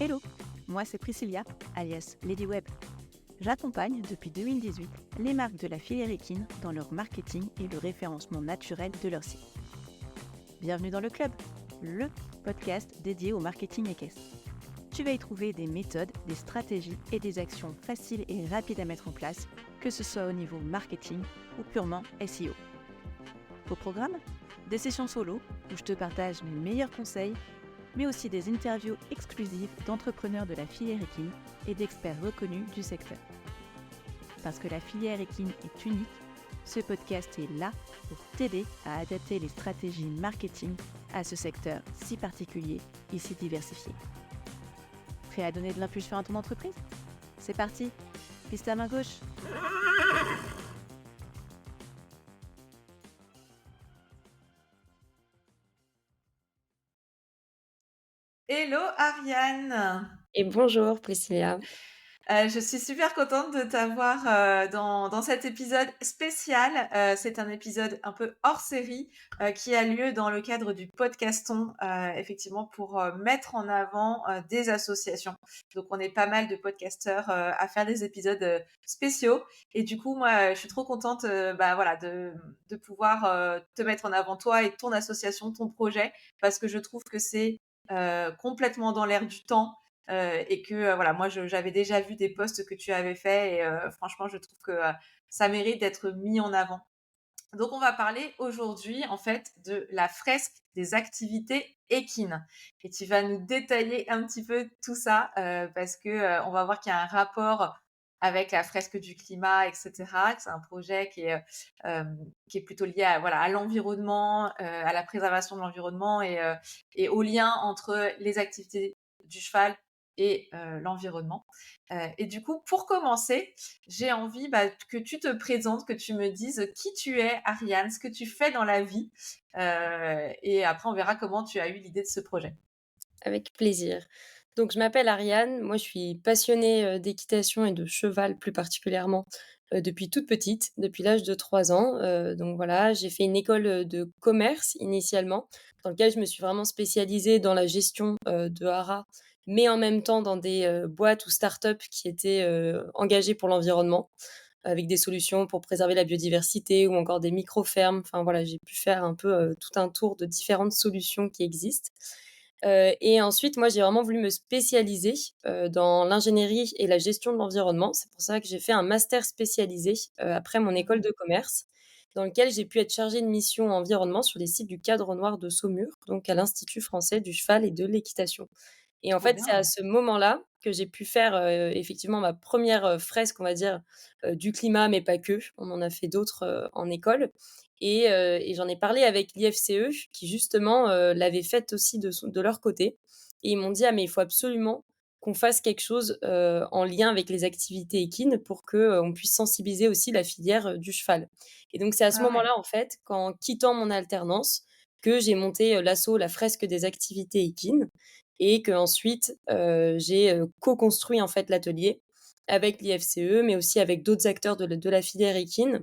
Hello, moi c'est Priscilla, alias Lady Web. J'accompagne depuis 2018 les marques de la filière équine dans leur marketing et le référencement naturel de leur site. Bienvenue dans le club, le podcast dédié au marketing équestre. Tu vas y trouver des méthodes, des stratégies et des actions faciles et rapides à mettre en place, que ce soit au niveau marketing ou purement SEO. Au programme, des sessions solo où je te partage mes meilleurs conseils, mais aussi des interviews exclusives d'entrepreneurs de la filière équine et d'experts reconnus du secteur. Parce que la filière équine est unique, ce podcast est là pour t'aider à adapter les stratégies marketing à ce secteur si particulier et si diversifié. Prêt à donner de l'impulsion à ton entreprise ? C'est parti, piste à main gauche. Hello Ariane. Et bonjour Priscilla. Je suis super contente de t'avoir dans cet épisode spécial. C'est un épisode un peu hors série qui a lieu dans le cadre du podcaston, effectivement pour mettre en avant des associations. Donc on est pas mal de podcasteurs à faire des épisodes spéciaux. Et du coup, moi, je suis trop contente de pouvoir te mettre en avant toi et ton association, ton projet, parce que je trouve que c'est complètement dans l'air du temps. Et que voilà, moi j'avais déjà vu des posts que tu avais faits et franchement je trouve que ça mérite d'être mis en avant. Donc on va parler aujourd'hui en fait de la fresque des activités équines et tu vas nous détailler un petit peu tout ça parce que on va voir qu'il y a un rapport avec la fresque du climat, etc. Que c'est un projet qui est plutôt lié à voilà à l'environnement, à la préservation de l'environnement et au lien entre les activités du cheval et l'environnement. Et du coup, pour commencer, j'ai envie que tu te présentes, que tu me dises qui tu es, Ariane, ce que tu fais dans la vie. Et après, on verra comment tu as eu l'idée de ce projet. Avec plaisir. Donc je m'appelle Ariane, moi je suis passionnée, d'équitation et de cheval plus particulièrement, depuis toute petite, depuis l'âge de 3 ans. Donc voilà, j'ai fait une école, de commerce initialement, dans lequel je me suis vraiment spécialisée dans la gestion, de haras, mais en même temps dans des, boîtes ou start-up qui étaient, engagées pour l'environnement, avec des solutions pour préserver la biodiversité ou encore des micro-fermes. Enfin voilà, j'ai pu faire un peu, tout un tour de différentes solutions qui existent. Et ensuite, moi, j'ai vraiment voulu me spécialiser, dans l'ingénierie et la gestion de l'environnement. C'est pour ça que j'ai fait un master spécialisé, après mon école Mhm. de commerce, dans lequel j'ai pu être chargée de mission environnement sur les sites du Cadre Noir de Saumur, donc à l'Institut français du cheval et de l'équitation. Et en Trop fait, c'est à bien. ce moment-là que j'ai pu faire, effectivement ma première re fresque, on va dire, du climat, mais pas que. On en a fait d'autres, en école et j'en ai parlé avec l'IFCE qui justement, l'avait faite aussi de leur côté et ils m'ont dit: «Ah mais il faut absolument qu'on fasse quelque chose, en lien avec les activités équines pour que, on puisse sensibiliser aussi la filière, du cheval». Et donc c'est à ce Ah ouais. moment-là, en fait, qu'en quittant mon alternance, que j'ai monté, l'asso La Fresque des activités équines et qu'ensuite, j'ai, co-construit en fait l'atelier avec l'IFCE, mais aussi avec d'autres acteurs de la filière équine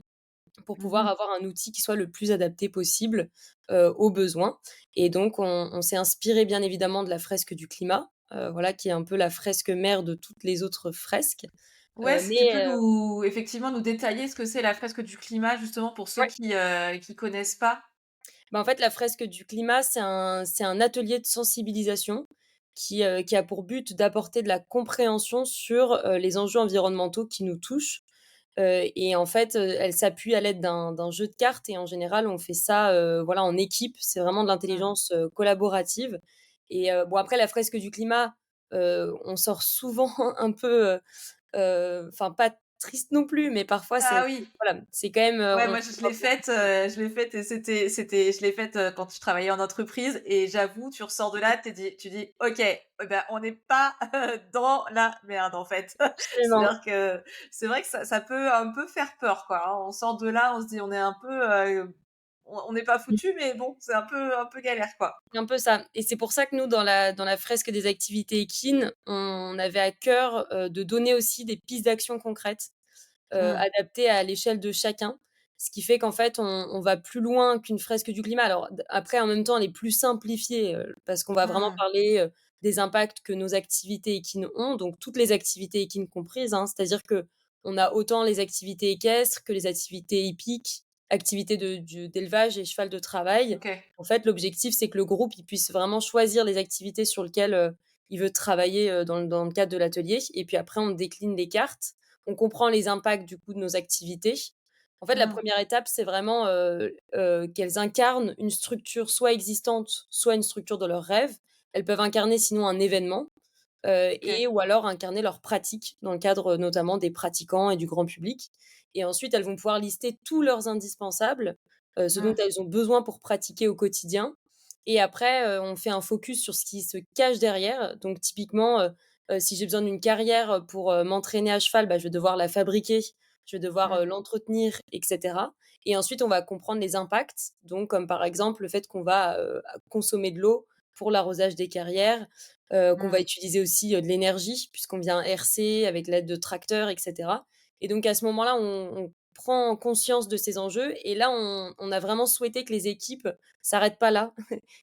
pour pouvoir Mhm. avoir un outil qui soit le plus adapté possible, aux besoins. Et donc on s'est inspiré bien évidemment de la fresque du climat, voilà, qui est un peu la fresque mère de toutes les autres fresques, Ouais, si tu peux mais effectivement nous détailler ce que c'est la fresque du climat, justement pour ceux ouais. qui connaissent pas. Bah, en fait, la fresque du climat, c'est un atelier de sensibilisation qui a pour but d'apporter de la compréhension sur, les enjeux environnementaux qui nous touchent. Et en fait, elle s'appuie à l'aide d'un jeu de cartes et en général, on fait ça, voilà, en équipe. C'est vraiment de Mm. l'intelligence, collaborative et bon après la fresque du climat, on sort souvent un peu, enfin pas triste non plus, mais parfois Ah c'est oui. voilà, c'est quand même, Ouais, on moi je l'ai faite et je l'ai faite quand je travaillais en entreprise et j'avoue, tu ressors de là, tu dis, ok, ben on n'est pas dans la merde en fait. absolument. C'est-à-dire que c'est vrai que ça peut un peu faire peur quoi. Hein. On sort de là, on se dit, on est un peu, on n'est pas foutu, mais bon, c'est un peu galère quoi. C'est un peu ça et c'est pour ça que nous dans la fresque des activités équines, on avait à cœur, de donner aussi des pistes d'action concrètes, Mm. adaptées à l'échelle de chacun. Ce qui fait qu'en fait, on va plus loin qu'une fresque du climat. Alors d après en même temps, elle est plus simplifiée, parce qu'on va vraiment Mm. parler, des impacts que nos activités équines ont, donc toutes les activités équines comprises, hein. C'est-à-dire qu'on a autant les activités équestres que les activités hippiques, activités d'élevage et cheval de travail. OK. En fait, l'objectif, c'est que le groupe, il puisse vraiment choisir les activités sur lesquelles, il veut travailler, dans le cadre de l'atelier, et puis après on décline les cartes. On comprend les impacts du coup de nos activités. En fait, la Mmh. première étape, c'est vraiment, qu'elles incarnent une structure soit existante, soit une structure de leur rêve. Elles peuvent incarner sinon un événement, OK. et ou alors incarner leur pratique dans le cadre, notamment des pratiquants et du grand public. Et ensuite, elles vont pouvoir lister tous leurs indispensables, ce dont Mmh. elles ont besoin pour pratiquer au quotidien. Et après, on fait un focus sur ce qui se cache derrière. Donc typiquement, si j'ai besoin d'une carrière, pour, m'entraîner à cheval, bah, je vais devoir la fabriquer, je vais devoir, Mmh. l'entretenir et cetera. Et ensuite, on va comprendre les impacts, donc comme par exemple le fait qu'on va, consommer de l'eau pour l'arrosage des carrières, qu'on va Mmh. utiliser aussi, de l'énergie puisqu'on vient herser avec l'aide de tracteurs et cetera. Et donc à ce moment-là, on prend conscience de ces enjeux, et là, on a vraiment souhaité que les équipes s'arrêtent pas là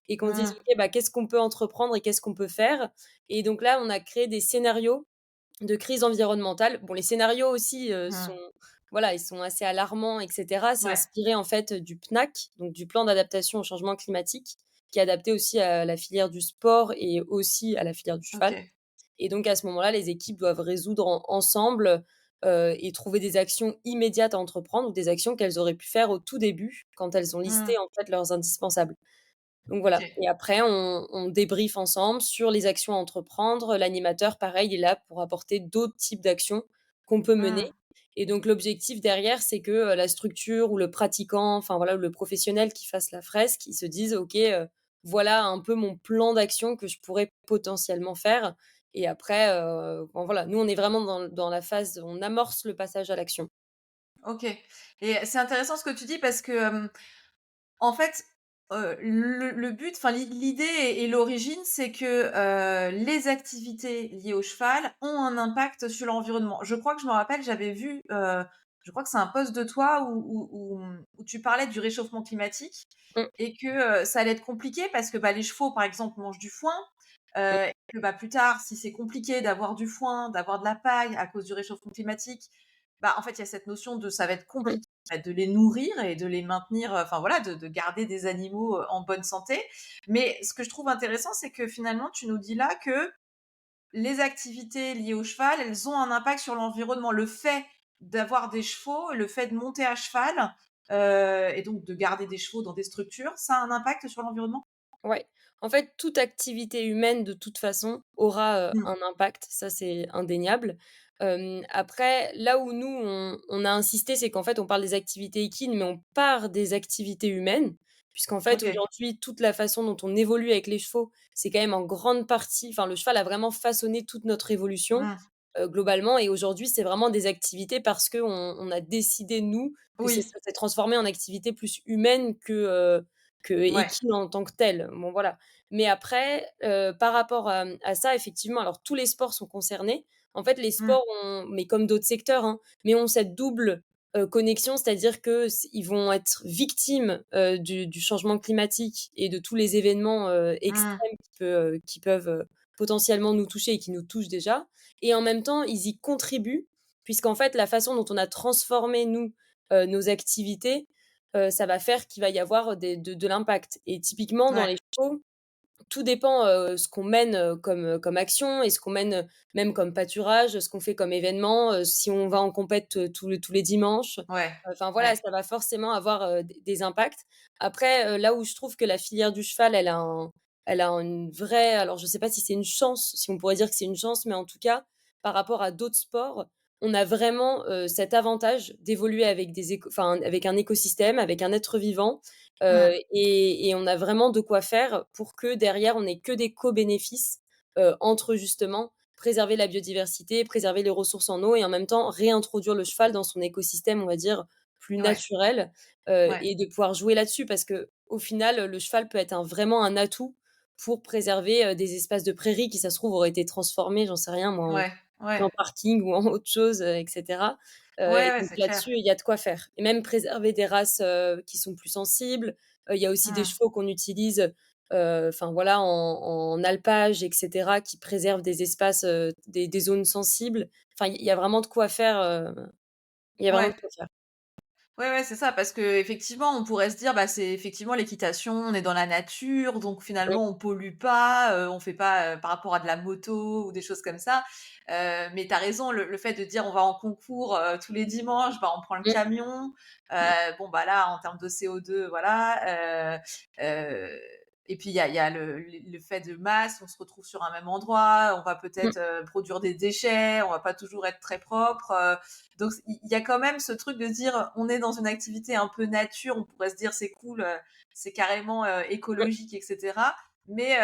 et qu'on se dise: Mmh. «OK, bah, qu'est-ce qu'on peut entreprendre et qu'est-ce qu'on peut faire?» Et donc là, on a créé des scénarios de crise environnementale. Bon, les scénarios aussi, Mmh. sont voilà, ils sont assez alarmants et cetera. C'est Ouais. inspiré en fait du PNAC, donc du plan d'adaptation au changement climatique, qui est adapté aussi à la filière du sport et aussi à la filière du cheval. OK. Et donc à ce moment-là, les équipes doivent résoudre ensemble, et trouver des actions immédiates à entreprendre ou des actions qu'elles auraient pu faire au tout début quand elles ont Mmh. listé en fait leurs indispensables. Donc voilà, OK. et après on débriefe ensemble sur les actions à entreprendre. L'animateur, pareil, est là pour apporter d'autres types d'actions qu'on peut mener. Mmh. Et donc l'objectif derrière, c'est que, la structure ou le pratiquant, enfin voilà, ou le professionnel qui fasse la fresque, il se dise: «OK, voilà un peu mon plan d'action que je pourrais potentiellement faire». Et après, bon voilà, nous on est vraiment dans la phase, on amorce le passage à l'action. OK. Et c'est intéressant ce que tu dis parce que, en fait, le but, enfin l'idée et l'origine, c'est que, les activités liées au cheval ont un impact sur l'environnement. Je crois que je me rappelle, j'avais vu, je crois que c'est un post de toi où tu parlais du réchauffement climatique Mmh, et que, ça allait être compliqué parce que, bah, les chevaux, par exemple, mangent du foin, mmh, et que, bah, plus tard, si c'est compliqué d'avoir du foin, d'avoir de la paille à cause du réchauffement climatique, bah, en fait, il y a cette notion de ça va être mmh. compliqué, bah, de les nourrir et de les maintenir, enfin voilà, de garder des animaux, en bonne santé. Mais ce que je trouve intéressant, c'est que finalement, tu nous dis là que les activités liées au cheval, elles ont un impact sur l'environnement. Le fait d'avoir des chevaux, le fait de monter à cheval, et donc de garder des chevaux dans des structures, ça a un impact sur l'environnement? Ouais. En fait, toute activité humaine, de toute façon, aura, Mmh. un impact, ça c'est indéniable. Après, là où nous, on a insisté, c'est qu'en fait, on parle des activités équines, mais on part des activités humaines, puisqu'en fait, OK. aujourd'hui, toute la façon dont on évolue avec les chevaux, c'est quand même en grande partie, enfin, le cheval a vraiment façonné toute notre évolution, Mmh. globalement. Et aujourd'hui, c'est vraiment des activités parce qu'on on a décidé, nous, que c'est Oui. ça s'est transformé en activité plus humaine que Ouais. équine en tant que telle. Bon, voilà. Mais après, par rapport à ça, effectivement, alors tous les sports sont concernés. En fait, les Mmh. sports ont, mais comme d'autres secteurs, hein, mais ont cette double, connexion, c'est-à-dire que ils vont être victimes, du changement climatique et de tous les événements, Mmh. extrêmes qui peuvent, potentiellement nous toucher et qui nous touchent déjà. Et en même temps, ils y contribuent puisqu'en fait, la façon dont on a transformé, nous, nos activités, ça va faire qu'il va y avoir de l'impact. Et typiquement dans Ouais. les chevaux, tout dépend, ce qu'on mène, comme action, et ce qu'on mène, même comme pâturage, ce qu'on fait comme événement, si on va en compète, tous les dimanches. Ouais. Enfin voilà, Ouais. ça va forcément avoir, des impacts. Après, là où je trouve que la filière du cheval, elle a une vraie, alors je sais pas si c'est une chance, si on pourrait dire que c'est une chance, mais en tout cas, par rapport à d'autres sports, on a vraiment, cet avantage d'évoluer avec enfin avec un écosystème, avec un être vivant. Mmh. Et on a vraiment de quoi faire pour que derrière, on ait que des co-bénéfices, entre justement préserver la biodiversité, préserver les ressources en eau et en même temps réintroduire le cheval dans son écosystème, on va dire, plus Ouais. naturel, Ouais. et de pouvoir jouer là-dessus parce qu'au final, le cheval peut être vraiment un atout pour préserver, des espaces de prairies qui, ça se trouve, auraient été transformés, j'en sais rien moi, Ouais. Ouais. en parking ou en autre chose, et cetera. Ouais, Et ouais, donc c'est clair. là-dessus, il y a de quoi faire et même préserver des races, qui sont plus sensibles. Il y a aussi des Mmh. chevaux qu'on utilise, enfin voilà, en alpage et cetera, qui préservent des espaces, des zones sensibles. Enfin, il y a vraiment de quoi faire, il y a vraiment Ouais. de quoi faire. Ouais, ouais, c'est ça, parce qu'effectivement, on pourrait se dire, bah, c'est effectivement l'équitation, on est dans la nature, donc Oui. finalement on pollue pas, on fait pas, par rapport à de la moto ou des choses comme ça. Mais tu as raison, le fait de dire: «On va en concours, tous les dimanches», bah, on prend le Mmh, camion, mmh, bon, bah, là, en termes de CO2, voilà, heu et puis il y a le fait de masse, on se retrouve sur un même endroit, on va mmh, peut-être, produire des déchets, on va pas toujours être très propre. Donc il y a quand même ce truc de dire on est dans une activité un peu nature, on pourrait se dire c'est cool, c'est carrément mmh, écologique, etc. Mais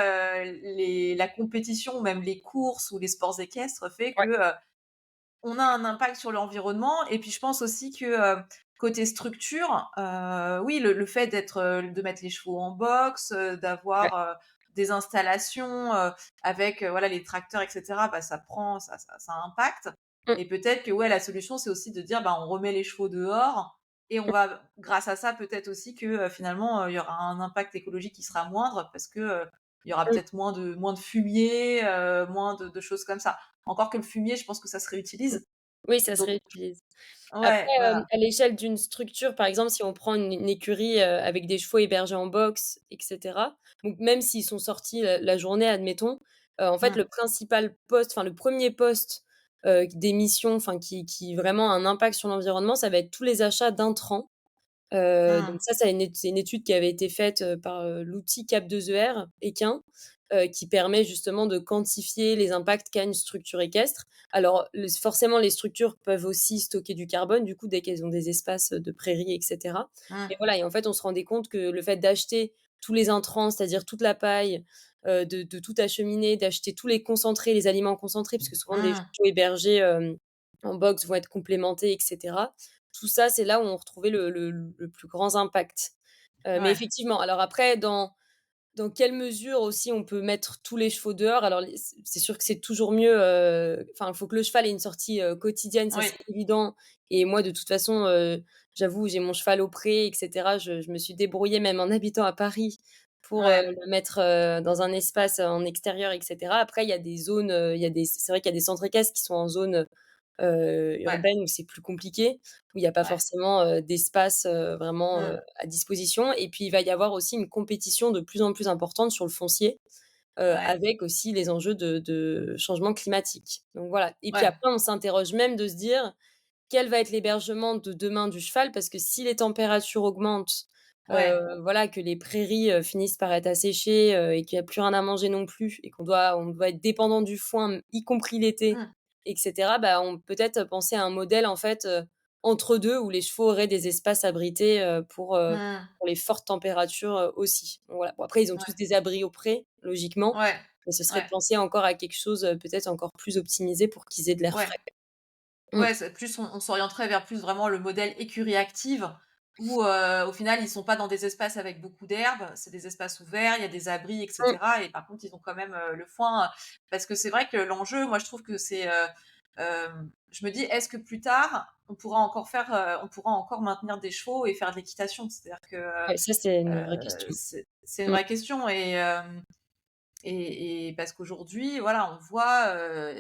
la compétition, même les courses ou les sports équestres, fait que ouais, on a un impact sur l'environnement. Et puis je pense aussi que côté structure, oui, le fait de mettre les chevaux en boxe, ouais, d'avoir des installations avec voilà les tracteurs, etc. Bah, ça impacte. mmh, Et peut-être que ouais, la solution c'est aussi de dire bah on remet les chevaux dehors et on va grâce à ça peut-être aussi que finalement il y aura un impact écologique qui sera moindre parce que il y aura mmh. peut-être moins de fumier, moins de choses comme ça. Encore que le fumier, je pense que ça se réutilise. Oui, ça se Donc réutilise. Après, ouais, voilà. à l'échelle d'une structure, par exemple, si on prend une écurie, avec des chevaux hébergés en box et cetera, donc même s'ils sont sortis la journée, admettons, en fait, Mmh. le principal poste, enfin le premier poste, d'émission, enfin qui vraiment a un impact sur l'environnement, ça va être tous les achats d'intrants. Donc Mmh. ça, c'est une étude qui avait été faite, par, l'outil Cap2ER équin, qui permet justement de quantifier les impacts qu'a une structure équestre. Alors forcément, les structures peuvent aussi stocker du carbone, du coup, dès qu'elles ont des espaces, de prairies et cetera. Mmh. Mais voilà et en fait, on se rendait compte que le fait d'acheter tous les intrants, c'est-à-dire toute la paille, de tout acheminer, d'acheter tous les concentrés, les aliments concentrés, parce que souvent des Mmh. chevaux hébergés, en box vont être complémentés et cetera. Tout ça, c'est là où on retrouvait le plus grand impact. Mais Ouais. effectivement, alors après dans quelle mesure aussi on peut mettre tous les chevaux dehors? Alors les c'est sûr que c'est toujours mieux, enfin, il faut que le cheval ait une sortie, quotidienne, ça Oui. c'est évident et moi de toute façon, j'avoue, j'ai mon cheval au pré et cetera. Je me suis débrouillée même en habitant à Paris pour, Ouais. le mettre, dans un espace, en extérieur et cetera. Après il y a des zones, il y a des c'est vrai qu'il y a des centres équestres qui sont en zone, Ouais. urbaine où c'est plus compliqué, où il y a pas Ouais. forcément, d'espace, vraiment, Mmh. à disposition et puis il va y avoir aussi une compétition de plus en plus importante sur le foncier, Ouais. avec aussi les enjeux de changement climatique. Donc voilà et puis Ouais. après on s'interroge même de se dire: «Quel va être l'hébergement de demain du cheval?» parce que si les températures augmentent, Ouais. voilà, que les prairies, finissent par être asséchées, et qu'il y a plus rien à manger non plus et on doit être dépendant du foin, y compris l'été Mmh. et cetera, bah, on peut-être penser à un modèle en fait, entre 2 où les chevaux auraient des espaces abrités, Mmh. pour les fortes températures, aussi. Donc voilà. Bon après ils ont tous Ouais. des abris au pré, logiquement, Ouais. mais ce serait de Ouais. penser encore à quelque chose, peut-être encore plus optimisé pour qu'ils aient de l'air Ouais. frais. Mmh. Ouais, c'est plus on s'orienterait vers plus vraiment le modèle écurie active où, au final, ils sont pas dans des espaces avec beaucoup d'herbe, c'est des espaces ouverts, il y a des abris et Mmh. cetera. Et par contre, ils ont quand même, le foin, parce que c'est vrai que l'enjeu, moi, je trouve que c'est, je me dis: «Est-ce que plus tard, on pourra encore maintenir des chevaux et faire de l'équitation?» C'est-à-dire que, Ouais, ça c'est une vraie question. c'est une Mmh. vraie question. Et parce qu'aujourd'hui, voilà, on voit,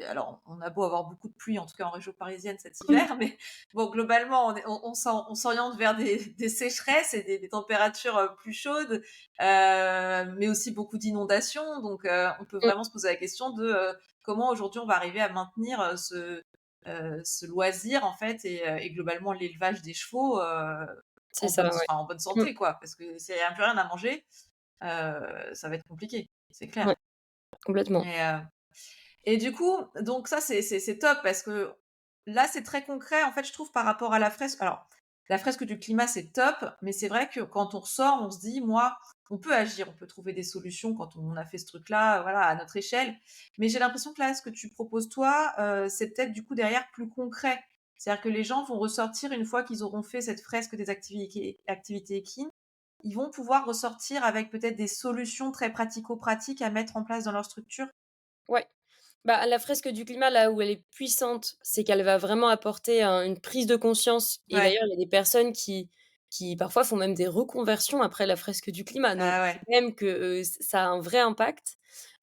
alors on a beau avoir beaucoup de pluie, en tout cas en région parisienne cet Mmh. hiver, mais bon, globalement, on s'oriente vers des sécheresses et des températures plus chaudes, mais aussi beaucoup d'inondations. Donc, on peut Mmh. vraiment se poser la question de comment aujourd'hui on va arriver à maintenir ce loisir, en fait, et globalement l'élevage des chevaux C'est ça, ouais. en bonne Mmh. santé, quoi. Parce que s'il n'y a plus rien à manger, ça va être compliqué, c'est Ouais, clair. complètement. Et du coup, donc ça, c'est top parce que là, c'est très concret, en fait, je trouve, par rapport à la fresque. Alors, la fresque du climat, c'est top, mais c'est vrai que quand on ressort, on se dit, moi, on peut agir, on peut trouver des solutions quand on a fait ce truc-là, voilà, à notre échelle. Mais j'ai l'impression que là, ce que tu proposes, toi, c'est peut-être du coup derrière plus concret. C'est-à-dire que les gens vont ressortir une fois qu'ils auront fait cette fresque des activités équines, ils vont pouvoir ressortir avec peut-être des solutions très pratico-pratiques à mettre en place dans leur structure. Ouais. Bah, la fresque du climat, là où elle est puissante, c'est qu'elle va vraiment apporter une prise de conscience et Ouais. d'ailleurs, il y a des personnes qui parfois font même des reconversions après la fresque du climat. Donc Ah ouais. même que, ça a un vrai impact.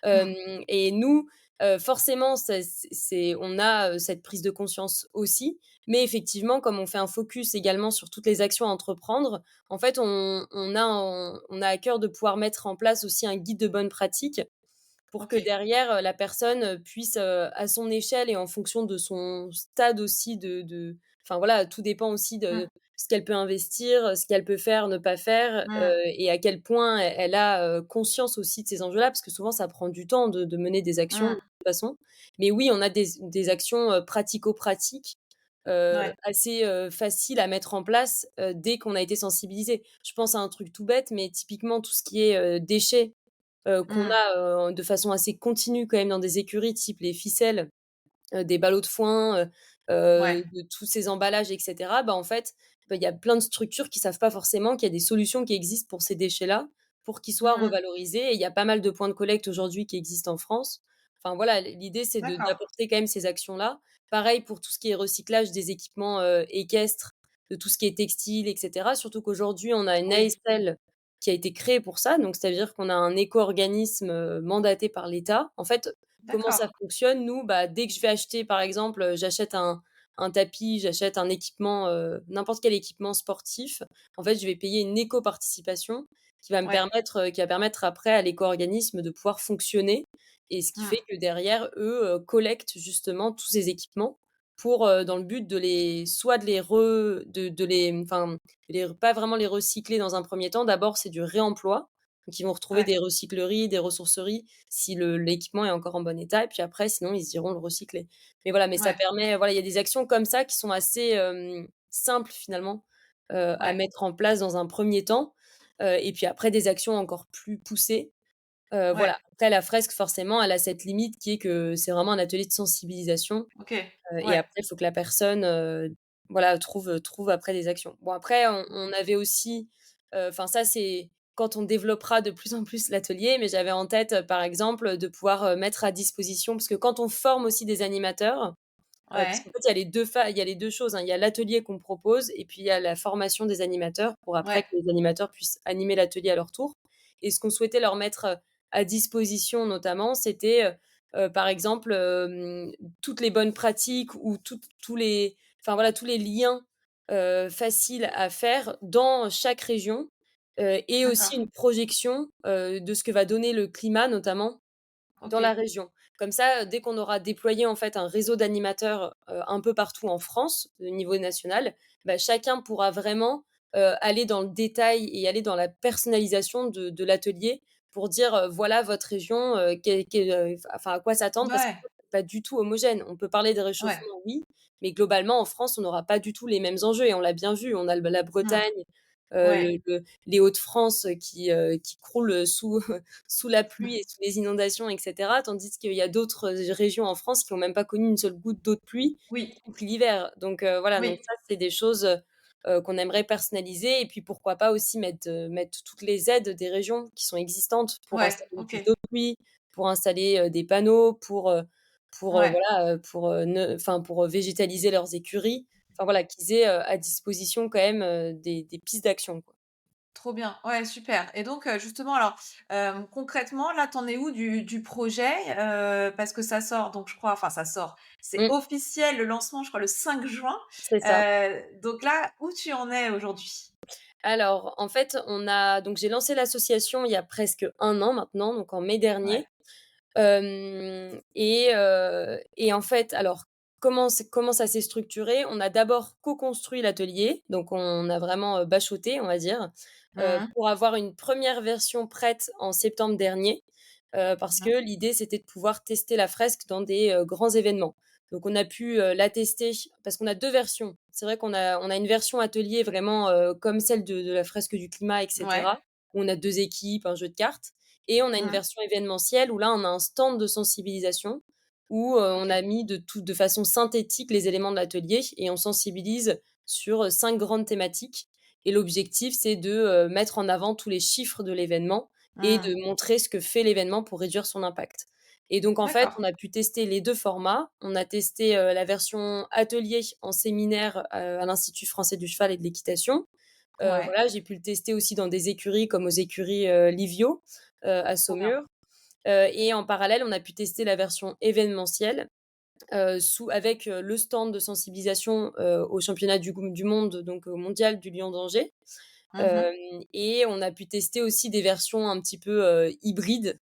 Mmh. Et nous, forcément, on a, cette prise de conscience aussi, mais effectivement, comme on fait un focus également sur toutes les actions à entreprendre, en fait, on a à cœur de pouvoir mettre en place aussi un guide de bonnes pratiques pour que OK. derrière, la personne, puisse, à son échelle et en fonction de son stade aussi enfin voilà, tout dépend aussi de Mmh. ce qu'elle peut investir, ce qu'elle peut faire, ne pas faire, Mmh. et à quel point elle a, conscience aussi de ces enjeux-là. Parce que souvent ça prend du temps de mener des actions de Mmh. toute façon. Mais oui, on a des actions, pratico-pratiques, Ouais. assez, faciles à mettre en place, dès qu'on a été sensibilisé. Je pense à un truc tout bête, mais typiquement tout ce qui est, déchets qu'on Mmh. a, de façon assez continue quand même dans des écuries type les ficelles, des ballots de foin, Ouais. de tous ces emballages et cetera, bah, en fait, bah, il y a plein de structures qui savent pas forcément qu'il y a des solutions qui existent pour ces déchets-là, pour qu'ils soient Mmh. revalorisés et il y a pas mal de points de collecte aujourd'hui qui existent en France. Enfin voilà, l'idée c'est D'accord. d'apporter quand même ces actions-là. Pareil pour tout ce qui est recyclage des équipements, équestres, de tout ce qui est textile et cetera. Surtout qu'aujourd'hui on a une Oui. ASL qui a été créée pour ça, donc ça veut dire qu'on a un éco-organisme, mandaté par l'État. En fait, comment D'accord. ça fonctionne? Nous, bah, dès que je vais acheter, par exemple, j'achète un tapis, j'achète un équipement, n'importe quel équipement sportif, en fait, je vais payer une éco-participation Ouais. qui va permettre après à l'éco-organisme de pouvoir fonctionner et ce qui Mmh. fait que derrière, eux, collectent justement tous ces équipements pour, dans le but de les soit de les re de les enfin, pas vraiment les recycler dans un premier temps. D'abord, c'est du réemploi, donc ils vont retrouver Ouais. des recycleries, des ressourceries si l'équipement est encore en bon état et puis après sinon ils iront le recycler. Mais voilà, mais ça Ouais. permet voilà, il y a des actions comme ça qui sont assez, simples finalement, à Ouais. mettre en place dans un premier temps, et puis après des actions encore plus poussées. Ouais. Voilà. Après la fresque forcément elle a cette limite qui est que c'est vraiment un atelier de sensibilisation, OK. et Ouais. après il faut que la personne, voilà trouve après des actions. Bon après on avait aussi, enfin ça c'est quand on développera de plus en plus l'atelier, mais j'avais en tête, par exemple, de pouvoir, mettre à disposition parce que quand on forme aussi des animateurs, parce qu'en Ouais. fait, il y a les 2 choses, hein. Il y a l'atelier qu'on propose et puis il y a la formation des animateurs pour après Ouais. que les animateurs puissent animer l'atelier à leur tour. Et ce qu'on souhaitait leur mettre, à disposition notamment, c'était, par exemple, toutes les bonnes pratiques ou tous les enfin voilà, tous les liens, faciles à faire dans chaque région, et aussi D'accord. une projection, de ce que va donner le climat notamment dans la OK. région. Comme ça, dès qu'on aura déployé en fait un réseau d'animateurs, un peu partout en France, au niveau national, bah, chacun pourra vraiment, aller dans le détail et aller dans la personnalisation de l'atelier pour dire, voilà votre région, enfin à quoi s'attendre parce que Ouais. c'est pas du tout homogène. On peut parler des Ouais. réchauffements, oui, mais globalement en France, on n'aura pas du tout les mêmes enjeux et on l'a bien vu. On a la Mmh. Bretagne, Ouais. les Hauts-de-France, qui croulent sous sous la pluie et sous les inondations et cetera. Tandis qu'il y a d'autres, régions en France qui ont même pas connu une seule goutte d'eau de pluie Oui. depuis l'hiver. Donc voilà, donc Oui. ça, c'est des choses, qu'on aimerait personnaliser et puis pourquoi pas aussi mettre toutes les aides des régions qui sont existantes pour Ouais. installer une OK. prise d'eau de pluie, pour installer, des panneaux, Ouais. voilà, ne enfin, pour, végétaliser leurs écuries. Enfin voilà, qu'ils aient, à disposition quand même, des pistes d'action, quoi. Trop bien. Ouais, super et donc justement alors, concrètement là, tu en es où du projet? Parce que ça sort donc je crois enfin ça sort, c'est Mmh, officiel le lancement je crois le 5 juin. c'est ça. Donc là, où tu en es aujourd'hui? Alors, en fait, j'ai lancé l'association il y a presque un an maintenant, donc en mai Ouais. dernier. Et en fait, alors comment ça s'est structuré? On a d'abord co-construit l'atelier, donc on a vraiment, bachoté, on va dire, Mmh. pour avoir une première version prête en septembre dernier, parce Mmh. que l'idée, c'était de pouvoir tester la fresque dans des, grands événements. Donc on a pu, la tester parce qu'on a 2 versions. C'est vrai qu'on a une version atelier vraiment, comme celle de la fresque du climat et Ouais. cetera, où on a 2 équipes, un jeu de cartes et on a une Mmh. version événementielle où là, on a un stand de sensibilisation où, on OK. a mis de façon synthétique les éléments de l'atelier et on sensibilise sur, 5 grandes thématiques et l'objectif, c'est de, mettre en avant tous les chiffres de l'événement et Mmh. de montrer ce que fait l'événement pour réduire son impact. Et donc en fait, D'accord. on a pu tester les 2 formats. On a testé, la version atelier en séminaire, à l'Institut français du cheval et de l'équitation, Ouais. Voilà, j'ai pu le tester aussi dans des écuries comme aux écuries, Livio, à Trop bien. Saumur. Et en parallèle, on a pu tester la version événementielle, sous avec, le stand de sensibilisation, au championnat du monde, donc au mondial du lion d'Angers. Mmh. Et on a pu tester aussi des versions un petit peu, hybrides,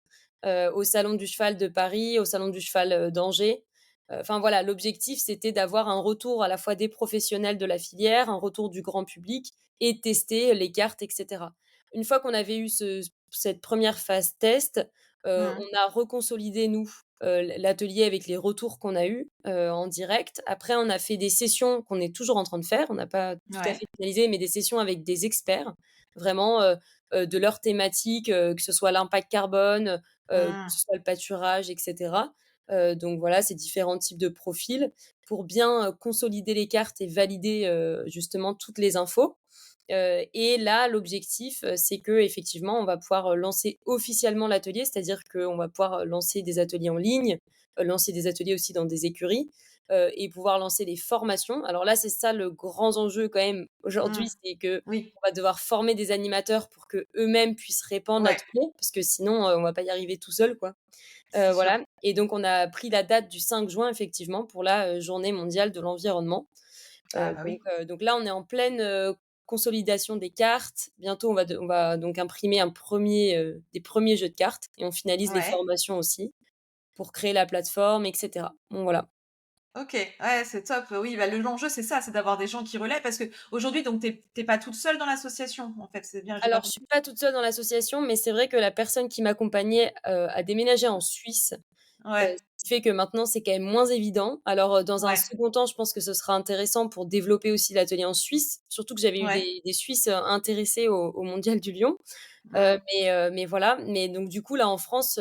au salon du cheval de Paris, au salon du cheval, d'Angers. Enfin voilà, l'objectif, c'était d'avoir un retour à la fois des professionnels de la filière, un retour du grand public et tester les cartes et cetera. Une fois qu'on avait eu cette première phase test, Mmh. on a reconsolidé nous, l'atelier avec les retours qu'on a eus, en direct. Après, on a fait des sessions qu'on est toujours en train de faire. On n'a pas tout à Ouais. fait finalisé, mais des sessions avec des experts, vraiment, de leur thématique, que ce soit l'impact carbone, que Mmh. ce soit le pâturage et cetera. Donc voilà, ces différents types de profils pour bien, consolider les cartes et valider, justement toutes les infos. Et là, l'objectif, c'est qu'effectivement, on va pouvoir, lancer officiellement l'atelier, c'est-à-dire qu'on va pouvoir, lancer des ateliers en ligne, lancer des ateliers aussi dans des écuries, et pouvoir lancer des formations. Alors là, c'est ça le grand enjeu quand même Mmh. aujourd'hui, c'est qu'on Oui. va devoir former des animateurs pour qu'eux-mêmes puissent répandre Ouais, l'atelier, parce que sinon, on va pas y arriver tout seul, quoi. c'est sûr. Voilà, et donc on a pris la date du 5 juin effectivement pour la, journée mondiale de l'environnement. Ah bah Donc oui. là, on est en pleine, consolidation des cartes. Bientôt, on va donc imprimer des premiers jeux de cartes et on finalise les Ouais. formations aussi pour créer la plateforme et cetera. Donc voilà. OK. Ouais, c'est top. Oui, bah, l'enjeu, c'est ça, c'est d'avoir des gens qui relaient parce qu'aujourd'hui, donc tu pas toute seule dans l'association, en fait, c'est bien, j'ai pas Alors je suis compris? pas toute seule dans l'association, mais c'est vrai que la personne qui m'accompagnait, a déménagé en Suisse. Ouais, Ce qui fait que maintenant, c'est quand même moins évident. Alors, dans un ouais, second temps, je pense que ce sera intéressant pour développer aussi l'atelier en Suisse, surtout que j'avais eu ouais. des Suisses, intéressés au mondial du lion. Mmh. Mais voilà, mais donc du coup, là, en France,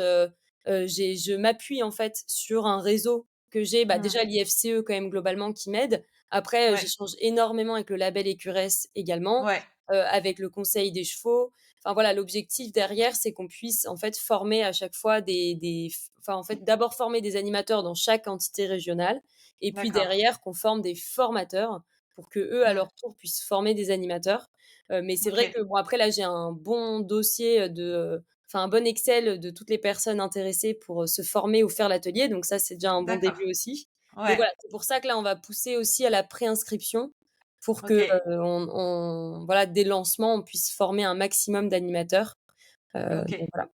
je m'appuie, en fait, sur un réseau que j'ai, bah, Mmh. déjà l'IFCE quand même globalement qui m'aide. Après, Ouais, j'échange énormément avec le label Écuresse également, ouais. avec le conseil des chevaux. Enfin voilà, l'objectif derrière, c'est qu'on puisse, en fait, former à chaque fois enfin, en fait, d'abord former des animateurs dans chaque entité régionale et puis D'accord. derrière qu'on forme des formateurs pour qu'eux, à Mmh. leur tour, puissent former des animateurs. Mais c'est vrai OK. que bon, après là, j'ai un bon dossier, enfin un bon Excel de toutes les personnes intéressées pour, se former ou faire l'atelier, donc ça, c'est déjà un bon D'accord. début aussi. Donc Ouais. voilà, c'est pour ça que là, on va pousser aussi à la préinscription pour que, OK. voilà, dès le lancement, on puisse former un maximum d'animateurs. Donc OK. voilà.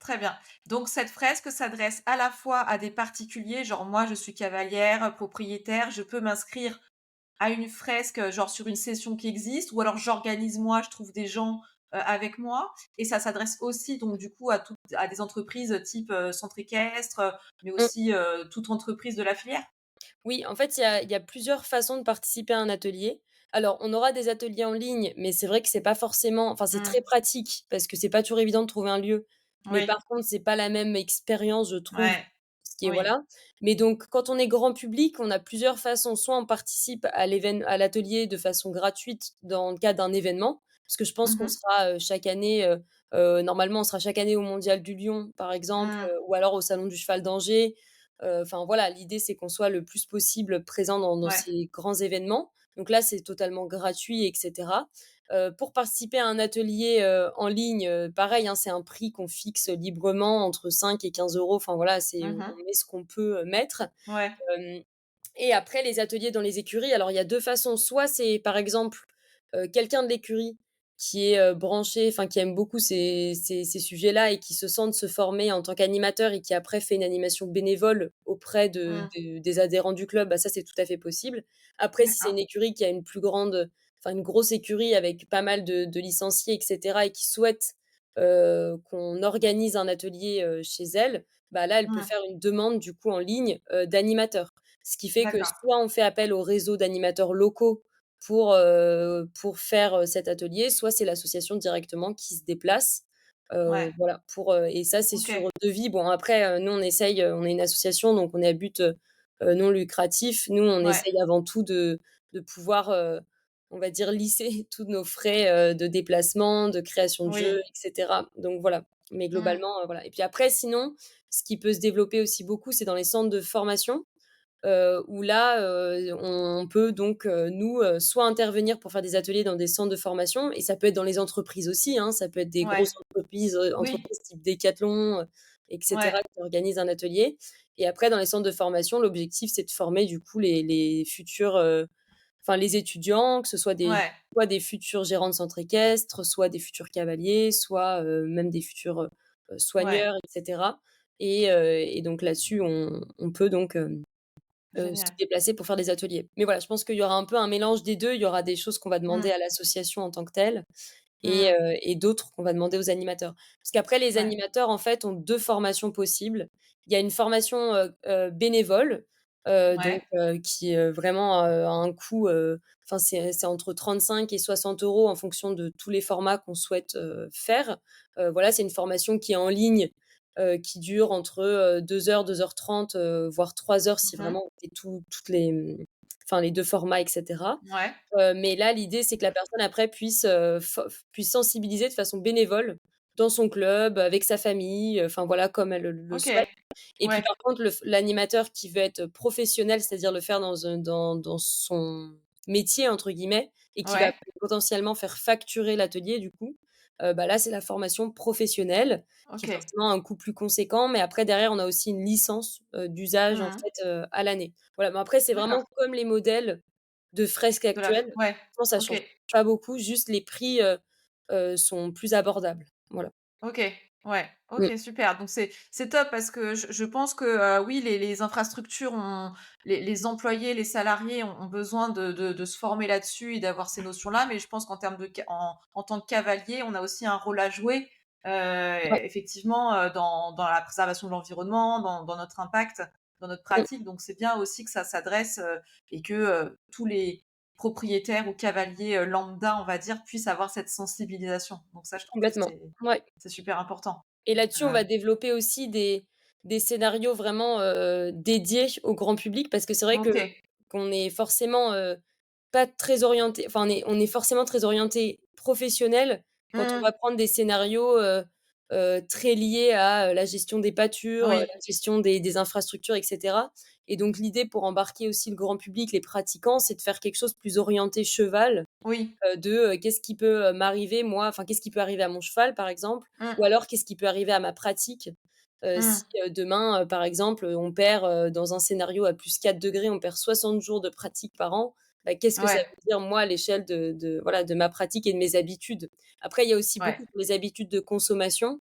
Très bien. Donc cette fresque s'adresse à la fois à des particuliers, genre moi je suis cavalière, propriétaire, je peux m'inscrire à une fresque, genre sur une session qui existe, ou alors j'organise moi, je trouve des gens avec moi, et ça s'adresse aussi donc du coup à des entreprises type centre équestre, mais Mmh. aussi toute entreprise de la filière. Oui, en fait, il y a plusieurs façons de participer à un atelier. Alors, on aura des ateliers en ligne, mais c'est vrai que c'est pas forcément enfin, c'est Mmh. très pratique parce que c'est pas toujours évident de trouver un lieu. Mais Oui, par contre, c'est pas la même expérience, je trouve, ouais, ce qui est oui. voilà. Mais donc, quand on est grand public, on a plusieurs façons. Soit on participe à l'atelier de façon gratuite dans le cadre d'un événement, parce que je pense qu'on Mmh. sera, chaque année, normalement, on sera chaque année au mondial du lion, par exemple, Mmh. ou alors au salon du cheval d'Angers. Enfin voilà, l'idée c'est qu'on soit le plus possible présent dans Ouais, ces grands événements. Donc là, c'est totalement gratuit et cetera. Pour participer à un atelier, en ligne, pareil, hein, c'est un prix qu'on fixe librement entre 5 et 15 €. Enfin voilà, on mmh, met ce qu'on peut, mettre. ouais, Hem Et après les ateliers dans les écuries, alors il y a 2 façons. Soit c'est par exemple, quelqu'un de l'écurie qui est, branché, enfin qui aime beaucoup ces sujets-là et qui se sent de se former en tant qu'animateur et qui après fait une animation bénévole auprès mmh, des adhérents du club, bah, ça c'est tout à fait possible. Après si c'est d'accord, une écurie qui a une plus grande enfin une grosse écurie avec pas mal de licenciés et cetera et qui souhaite, qu'on organise un atelier, chez elle, bah, là elle peut mmh, faire une demande du coup en ligne, d'animateur. Ce qui fait que d'accord, soit on fait appel au réseau d'animateurs locaux pour faire, cet atelier, soit c'est l'association directement qui se déplace, ouais, voilà et ça c'est sur OK, devis. Bon après, nous on essaye, on est une association donc on est à but, non lucratif. Nous on ouais, essaye avant tout de pouvoir, on va dire lisser tous nos frais, de déplacement, de création de jeux oui, et cetera. Donc voilà, mais mmh, globalement, voilà et puis après sinon, ce qui peut se développer aussi beaucoup, c'est dans les centres de formation. où là, on peut donc, nous, soit intervenir pour faire des ateliers dans des centres de formation et ça peut être dans les entreprises aussi, hein. Ça peut être des Ouais. grosses entreprises, Oui. entreprises type Decathlon, et Ouais. cetera, qui organisent un atelier et après dans les centres de formation, l'objectif, c'est de former du coup les futurs, enfin les étudiants, que ce Ouais. soit des futurs gérants de centres équestres, soit des futurs cavaliers, soit, même des futurs, Ouais. soigneurs et cetera et donc là-dessus, on peut donc, se Génial. déplacer pour faire des ateliers. Mais voilà, je pense qu'il y aura un peu un mélange des 2. Il y aura des choses qu'on va demander Mmh. à l'association en tant que telle Mmh. et d'autres qu'on va demander aux animateurs. Parce qu'après les Ouais. animateurs, en fait, ont 2 formations possibles. Il y a une formation, bénévole, donc Ouais. qui, vraiment, a un coût, enfin c'est entre 35 et 60 € en fonction de tous les formats qu'on souhaite, faire. Voilà, c'est une formation qui est en ligne, qui dure entre, 2 heures, 2h30, voire 3 heures si Mmh. vraiment on fait toutes les, enfin les 2 formats et cetera. Ouais. Mais là, l'idée, c'est que la personne après puisse sensibiliser de façon bénévole dans son club, avec sa famille, enfin voilà, comme elle le souhaite. OK. Et puis Ouais. par contre, l'animateur qui veut être professionnel, c'est-à-dire le faire dans son «métier» entre guillemets et qui va Ouais. potentiellement faire facturer l'atelier du coup, bah là, c'est la formation professionnelle qui est OK. forcément un coût plus conséquent, mais après derrière, on a aussi une licence, d'usage en Mmh. fait, à l'année. Voilà, mais après c'est D'accord. vraiment comme les modèles de fresques De la f actuelles. Ouais. Je pense ça OK. change pas beaucoup, juste les prix, sont plus abordables. Voilà. OK, ouais, Mmh. OK, super. Donc c'est top parce que je pense que, oui, les infrastructures ont les employés, les salariés ont besoin de se former là-dessus et d'avoir ces notions-là. Mais je pense qu'en termes de ca en tant que cavalier, on a aussi un rôle à jouer, Ouais. effectivement, dans la préservation de l'environnement, dans notre impact, dans notre Mmh. pratique. Donc c'est bien aussi que ça s'adresse, et que, tous les propriétaires ou cavaliers, lambda, on va dire, puissent avoir cette sensibilisation. Donc ça, je trouve que Complètement. Ouais. c'est super important. Et là-dessus, on Heu, va développer aussi des scénarios vraiment, dédiés au grand public parce que c'est vrai que OK. qu'on est forcément, pas très orienté, enfin on est forcément très orienté professionnel quand on Mmh. va prendre des scénarios, très liés à, la gestion des pâtures, Oui, la gestion des infrastructures et cetera et donc l'idée pour embarquer aussi le grand public, les pratiquants, c'est de faire quelque chose plus orienté cheval, oui. qu'est-ce qui peut, m'arriver moi, enfin qu'est-ce qui peut arriver à mon cheval par exemple? Mmh. Ou alors qu'est-ce qui peut arriver à ma pratique, Mmh. si, demain, par exemple, on perd, dans un scénario à +4 degrés, on perd 60 jours de pratique par an, bah, qu'est-ce que ça Ouais, veut dire moi à l'échelle de voilà, de ma pratique et de mes habitudes? Après il y a aussi ouais, beaucoup pour les habitudes de consommation.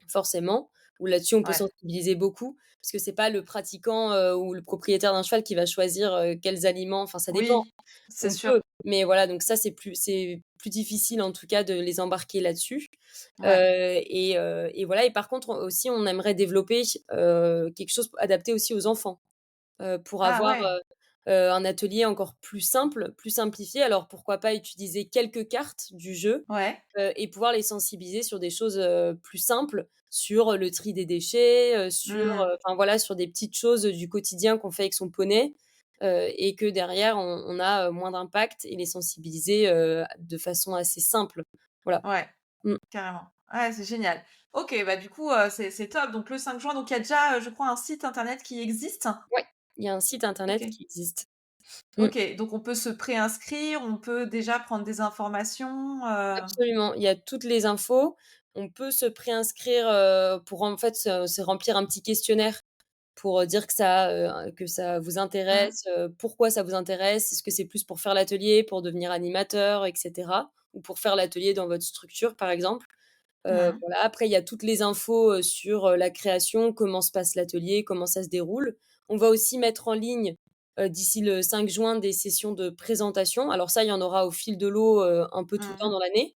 Forcément, où là-dessus on peut ouais. sensibiliser beaucoup, parce que c'est pas le pratiquant, ou le propriétaire d'un cheval qui va choisir, quels aliments, enfin ça dépend. Oui, c'est On sûr. peut, mais voilà, donc ça c'est plus difficile en tout cas de les embarquer là-dessus. Ouais. Et voilà et par contre aussi on aimerait développer, quelque chose adapté aussi aux enfants, pour Ah avoir, ouais, un atelier encore plus simple, plus simplifié. Alors pourquoi pas utiliser quelques cartes du jeu, ouais. et pouvoir les sensibiliser sur des choses, plus simples, sur le tri des déchets, sur, Mmh. enfin voilà, sur des petites choses, du quotidien qu'on fait avec son poney, et que derrière on a, moins d'impact et les sensibiliser, de façon assez simple. Voilà. Ouais, Mmh. carrément. Ouais, c'est génial. OK, bah, du coup, c'est top. Donc le 5 juin, donc il y a déjà, je crois, un site internet qui existe? Ouais, il y a un site internet OK. qui existe. Mmh. OK, donc on peut se préinscrire, on peut déjà prendre des informations, Absolument, il y a toutes les infos. On peut se préinscrire, pour en fait, se remplir un petit questionnaire pour, dire que ça vous Mmh. intéresse, pourquoi ça vous intéresse? Est-ce que c'est plus pour faire l'atelier, pour devenir animateur et cetera? Ou pour faire l'atelier dans votre structure, par exemple? Mmh. Voilà, après il y a toutes les infos, sur, la création, comment se passe l'atelier, comment ça se déroule. On va aussi mettre en ligne, d'ici le 5 juin des sessions de présentation. Alors ça, il y en aura au fil de l'eau, un peu tout le temps Mmh. dans l'année.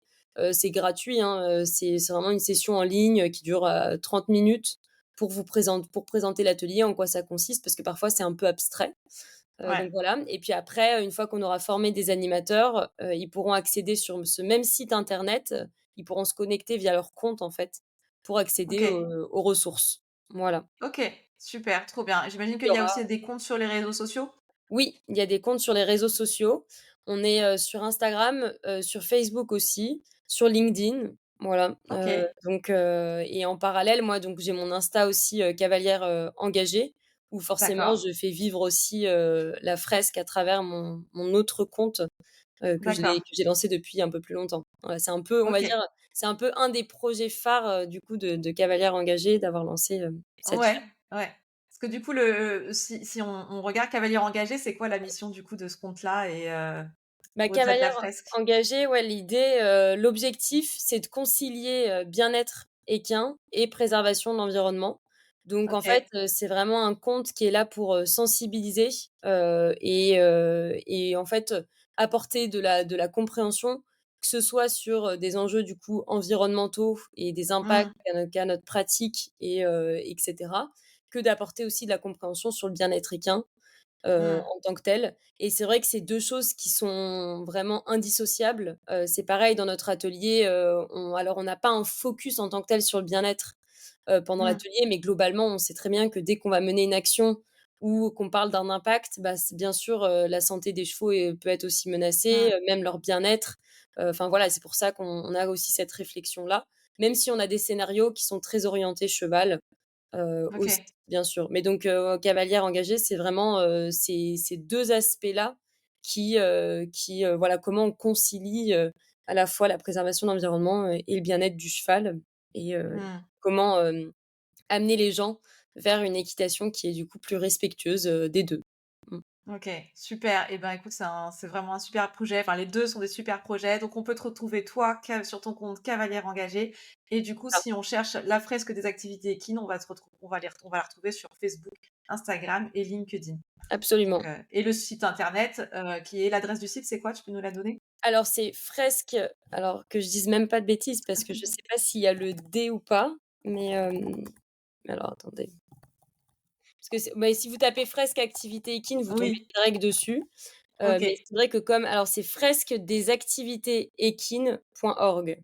C'est gratuit, hein, c'est vraiment une session en ligne, qui dure, 30 minutes pour présenter l'atelier, en quoi ça consiste, parce que parfois c'est un peu abstrait. Ouais. Donc voilà et puis après, une fois qu'on aura formé des animateurs, ils pourront accéder sur ce même site internet, ils pourront se connecter via leur compte, en fait, pour accéder OK. aux ressources. Voilà. OK, super, trop bien. J'imagine Il qu'il y y a aura aussi des comptes sur les réseaux sociaux? Oui, il y a des comptes sur les réseaux sociaux. On est, sur Instagram, sur Facebook aussi, sur LinkedIn, voilà, OK. donc et en parallèle, moi, donc j'ai mon Insta aussi, cavalière, engagée où forcément D'accord, je fais vivre aussi, la fresque à travers mon autre compte, d'accord. que j'ai lancé depuis un peu plus longtemps. Voilà, c'est un peu, on va OK. dire, c'est un peu un des projets phares, du coup de Cavalière Engagée d'avoir lancé, cette Ouais, chaîne. ouais. Parce que du coup, si on regarde Cavalier engagé, c'est quoi la mission du coup de ce compte-là et Bah, au-delà de la Cavalière fresque? Engagée, ouais, l'idée, l'objectif, c'est de concilier, bien-être équin et préservation de l'environnement. Donc en fait, OK. c'est vraiment un compte qui est là pour, sensibiliser, et en fait, apporter de la compréhension, que ce soit sur, des enjeux du coup environnementaux et des impacts Mmh. qu'a notre pratique et cetera, que d'apporter aussi de la compréhension sur le bien-être équin, Mmh. en tant que tel. Et c'est vrai que c'est 2 choses qui sont vraiment indissociables. C'est pareil dans notre atelier, on n'a pas un focus en tant que tel sur le bien-être, pendant Mmh. l'atelier, mais globalement, on sait très bien que dès qu'on va mener une action ou qu'on parle d'un impact, bah, c'est bien sûr, la santé des chevaux peut être aussi menacée, Mmh. même leur bien-être. Enfin voilà, c'est pour ça qu'on a aussi cette réflexion-là, même si on a des scénarios qui sont très orientés cheval. Aussi, OK. bien sûr. Mais donc, cavalière engagée, c'est vraiment, ces 2 aspects-là voilà, comment on concilie, à la fois la préservation de l'environnement, et le bien-être du cheval et Mmh. comment, amener les gens vers une équitation qui est du coup plus respectueuse, des 2. Mmh. OK, super. Et ben, écoute, c'est vraiment un super projet. Enfin, les 2 sont des super projets. Donc on peut te retrouver toi, sur ton compte Cavalière engagée et du coup, Ah, si on cherche la fresque des activités équines, on va la retrouver sur Facebook, Instagram et LinkedIn. Donc, absolument. et le site internet, qui est l'adresse du site, c'est quoi? Tu peux nous la donner? Alors c'est fresque, alors que je dise même pas de bêtises parce que je sais pas s'il y a le D ou pas, mais, alors attendez. Parce que si vous tapez fresque activité équine, vous tombez Oui, direct dessus. Mais OK. c'est vrai que comme alors c'est fresque des activités équines.org.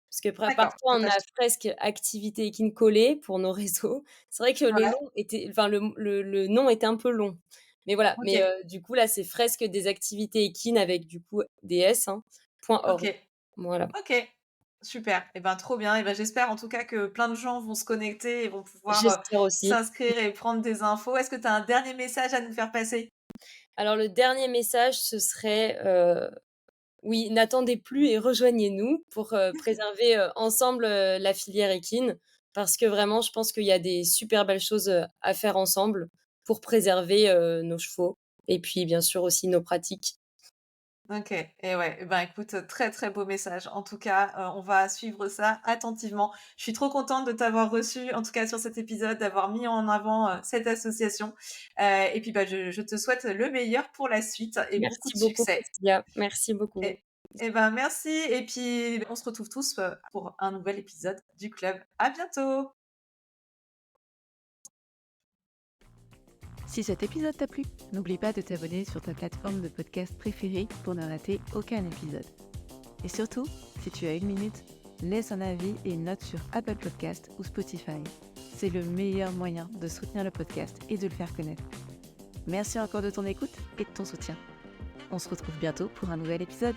Parce que D'accord, parfois on a attaché. fresque activité équine collée pour nos réseaux. C'est vrai que Ouais, le nom était un peu long. Mais voilà, mais OK, du coup là, c'est fresque des activités équines avec du coup des S, hein, .org. OK, Voilà. OK. Super. Et ben, trop bien. Et ben, j'espère en tout cas que plein de gens vont se connecter et vont pouvoir, J'espère aussi. s'inscrire et prendre des infos. Est-ce que tu as un dernier message à nous faire passer? Alors le dernier message, ce serait, oui, n'attendez plus et rejoignez-nous pour, préserver, ensemble, la filière équine. Parce que vraiment, je pense qu'il y a des super belles choses, à faire ensemble pour préserver, nos chevaux et puis bien sûr aussi nos pratiques. OK. Et ouais, et ben, écoute, très, très beau message. En tout cas, on va suivre ça attentivement. Je suis trop contente de t'avoir reçu, en tout cas sur cet épisode, d'avoir mis en avant, cette association. Et puis, bah, je te souhaite le meilleur pour la suite et beaucoup Merci de beaucoup succès. Priscilla, merci beaucoup. Et ben, merci et puis on se retrouve tous, pour un nouvel épisode du club. À bientôt! Si cet épisode t'a plu, n'oublie pas de t'abonner sur ta plateforme de podcast préférée pour ne rater aucun épisode. Et surtout, si tu as une minute, laisse un avis et une note sur Apple Podcast ou Spotify. C'est le meilleur moyen de soutenir le podcast et de le faire connaître. Merci encore de ton écoute et de ton soutien. On se retrouve bientôt pour un nouvel épisode.